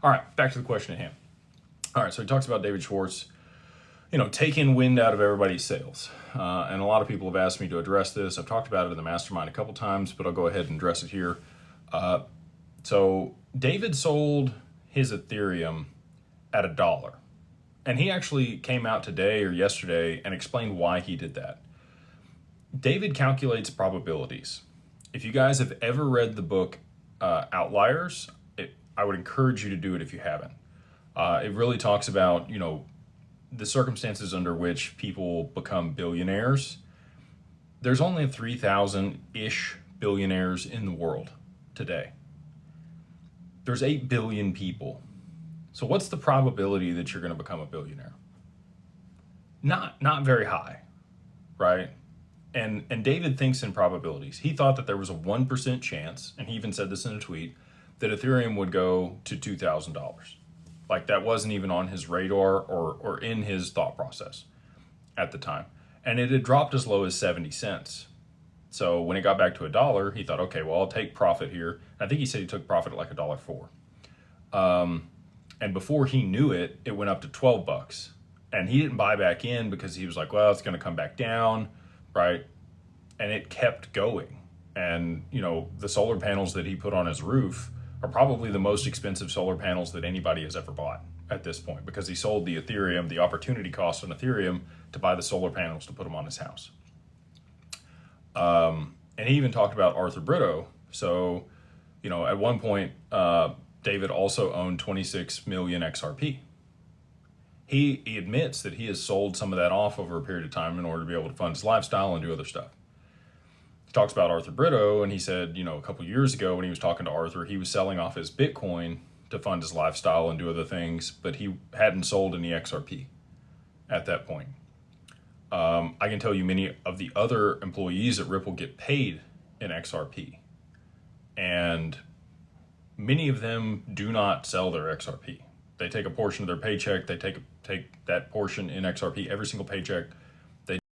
All right, back to the question at hand. All right, so he talks about David Schwartz, taking wind out of everybody's sails. And a lot of people have asked me to address this. I've talked about it in the mastermind a couple times, but I'll go ahead and address it here. So David sold his Ethereum at $1. And he actually came out today or yesterday and explained why he did that. David calculates probabilities. If you guys have ever read the book Outliers, I would encourage you to do it if you haven't. It really talks about, the circumstances under which people become billionaires. There's only 3,000-ish billionaires in the world today. There's 8 billion people. So what's the probability that you're going to become a billionaire? Not very high, right? And David thinks in probabilities. He thought that there was a 1% chance, and he even said this in a tweet, that Ethereum would go to $2,000. Like that wasn't even on his radar or in his thought process at the time. And it had dropped as low as 70 cents. So when it got back to $1, he thought, okay, well, I'll take profit here. I think he said he took profit at like $1.04. And before he knew it, it went up to 12 bucks. And he didn't buy back in because he was like, well, it's going to come back down, right? And it kept going. And, the solar panels that he put on his roof are probably the most expensive solar panels that anybody has ever bought at this point, because he sold the Ethereum, the opportunity cost on Ethereum, to buy the solar panels to put them on his house. And he even talked about Arthur Britto. So, at one point, David also owned 26 million XRP. He admits that he has sold some of that off over a period of time in order to be able to fund his lifestyle and do other stuff. He talks about Arthur Britto, and he said, a couple years ago when he was talking to Arthur, he was selling off his Bitcoin to fund his lifestyle and do other things, but he hadn't sold any XRP at that point. I can tell you many of the other employees at Ripple get paid in XRP, and many of them do not sell their XRP. They take a portion of their paycheck, they take that portion in XRP every single paycheck.